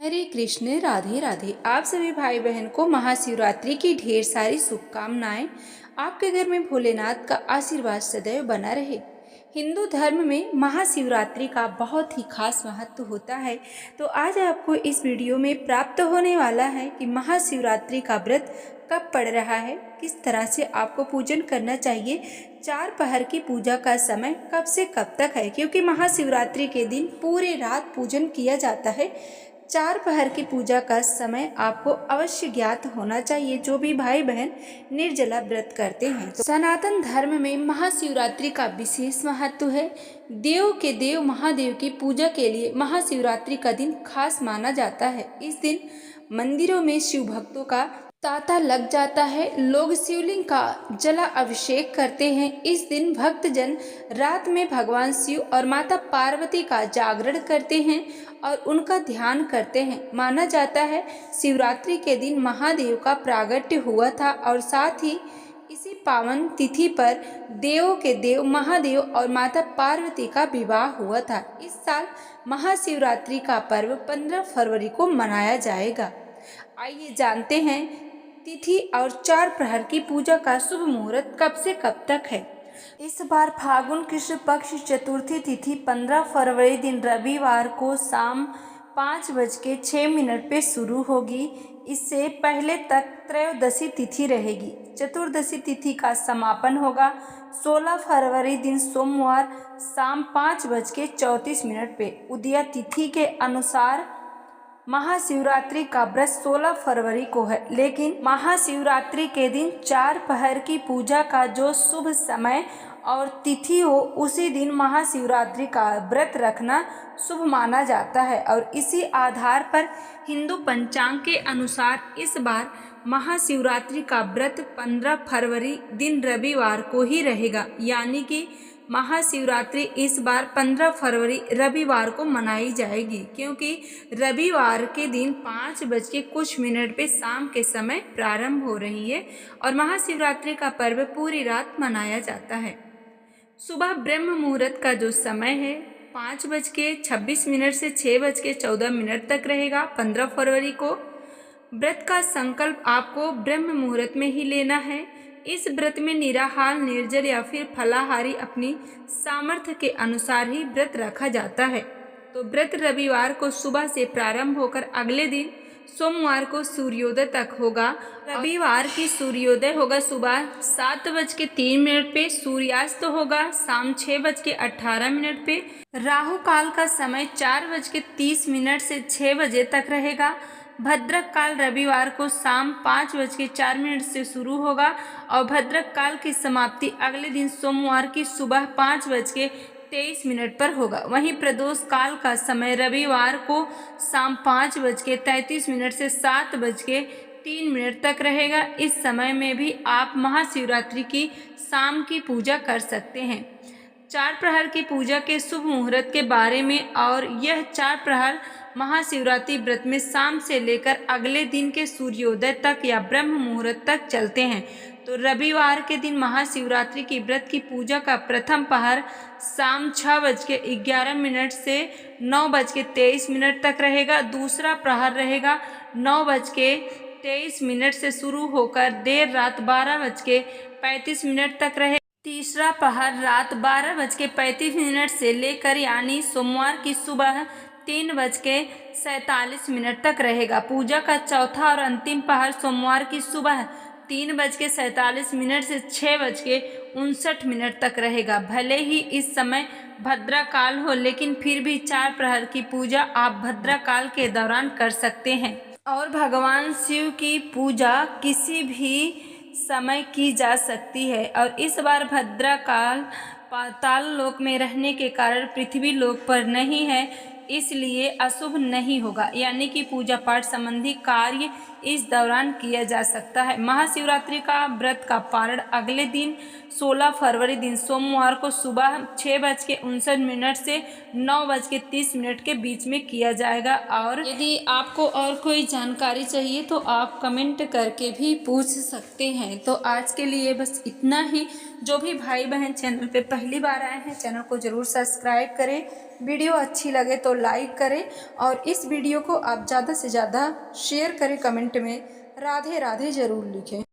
हरे कृष्ण, राधे राधे। आप सभी भाई बहन को महाशिवरात्रि की ढेर सारी शुभकामनाएं। आपके घर में भोलेनाथ का आशीर्वाद सदैव बना रहे। हिंदू धर्म में महाशिवरात्रि का बहुत ही खास महत्व होता है। तो आज आपको इस वीडियो में प्राप्त होने वाला है कि महाशिवरात्रि का व्रत कब पड़ रहा है, किस तरह से आपको पूजन करना चाहिए, 4 पहर की पूजा का समय कब से कब तक है, क्योंकि महाशिवरात्रि के दिन पूरे रात पूजन किया जाता है। 4 पहर की पूजा का समय आपको अवश्य ज्ञात होना चाहिए, जो भी भाई बहन निर्जला व्रत करते हैं। तो सनातन धर्म में महाशिवरात्रि का विशेष महत्व है। देव के देव महादेव की पूजा के लिए महाशिवरात्रि का दिन खास माना जाता है। इस दिन मंदिरों में शिव भक्तों का तांता लग जाता है। लोग शिवलिंग का जला अभिषेक करते हैं। इस दिन भक्तजन रात में भगवान शिव और माता पार्वती का जागरण करते हैं और उनका ध्यान करते हैं। माना जाता है शिवरात्रि के दिन महादेव का प्रागट्य हुआ था और साथ ही इसी पावन तिथि पर देवों के देव महादेव और माता पार्वती का विवाह हुआ था। इस साल महाशिवरात्रि का पर्व 15 फरवरी को मनाया जाएगा। आइए जानते हैं तिथि और 4 प्रहर की पूजा का शुभ मुहूर्त कब से कब तक है। इस बार फागुन कृष्ण पक्ष चतुर्थी तिथि 15 फरवरी दिन रविवार को शाम 5:06 पे शुरू होगी। इससे पहले तक त्रयोदशी तिथि रहेगी। चतुर्दशी तिथि का समापन होगा 16 फरवरी दिन सोमवार शाम 5:34 पे। उदया तिथि के अनुसार महाशिवरात्रि का व्रत 16 फरवरी को है, लेकिन महाशिवरात्रि के दिन 4 पहर की पूजा का जो शुभ समय और तिथि हो, उसी दिन महाशिवरात्रि का व्रत रखना शुभ माना जाता है। और इसी आधार पर हिंदू पंचांग के अनुसार इस बार महाशिवरात्रि का व्रत 15 फरवरी दिन रविवार को ही रहेगा, यानी कि महाशिवरात्रि इस बार 15 फरवरी रविवार को मनाई जाएगी, क्योंकि रविवार के दिन 5:00 पे शाम के समय प्रारंभ हो रही है और महाशिवरात्रि का पर्व पूरी रात मनाया जाता है। सुबह ब्रह्म मुहूर्त का जो समय है 5:26 से 6:14 तक रहेगा। 15 फरवरी को व्रत का संकल्प आपको ब्रह्म मुहूर्त में ही लेना है। इस व्रत में निराहार, निर्जल या फिर फलाहारी अपनी सामर्थ्य के अनुसार ही व्रत रखा जाता है। तो व्रत रविवार को सुबह से प्रारंभ होकर अगले दिन सोमवार को सूर्योदय तक होगा। रविवार की सूर्योदय होगा सुबह 7:03 पे, सूर्यास्त होगा शाम 6:18 पे। राहु काल का समय 4:30 से 6 बजे तक रहेगा। भद्रक काल रविवार को शाम 5:04 से शुरू होगा और भद्रक काल की समाप्ति अगले दिन सोमवार की सुबह 5:23 पर होगा। वहीं प्रदोष काल का समय रविवार को शाम 5:33 से 7:03 तक रहेगा। इस समय में भी आप महाशिवरात्रि की शाम की पूजा कर सकते हैं। 4 प्रहर की पूजा के शुभ मुहूर्त के बारे में, और यह 4 प्रहर महाशिवरात्रि व्रत में शाम से लेकर अगले दिन के सूर्योदय तक या ब्रह्म मुहूर्त तक चलते हैं। तो रविवार के दिन महाशिवरात्रि की व्रत की पूजा का प्रथम पहर शाम 6:11 से 9:23 तक रहेगा। दूसरा प्रहर रहेगा 9:23 से शुरू होकर देर रात 12:35 तक रहेगा। तीसरा पहर रात 12:35 से लेकर यानी सोमवार की सुबह 3:47 तक रहेगा। पूजा का चौथा और अंतिम पहर सोमवार की सुबह 3:47 से 6:59 तक रहेगा। भले ही इस समय भद्रा काल हो, लेकिन फिर भी 4 प्रहर की पूजा आप भद्रा काल के दौरान कर सकते हैं। और भगवान शिव की पूजा किसी भी समय की जा सकती है। और इस बार भद्रा काल पाताल लोक में रहने के कारण पृथ्वी लोक पर नहीं है, इसलिए अशुभ नहीं होगा, यानी कि पूजा पाठ संबंधी कार्य इस दौरान किया जा सकता है। महाशिवरात्रि का व्रत का पारण अगले दिन 16 फरवरी दिन सोमवार को सुबह 6:59 से 9:30 के बीच में किया जाएगा। और यदि आपको और कोई जानकारी चाहिए तो आप कमेंट करके भी पूछ सकते हैं। तो आज के लिए बस इतना ही। जो भी भाई बहन चैनल पे पहली बार आए हैं, चैनल को ज़रूर सब्सक्राइब करें। वीडियो अच्छी लगे तो लाइक करें और इस वीडियो को आप ज़्यादा से ज़्यादा शेयर करें। कमेंट में राधे राधे ज़रूर लिखें।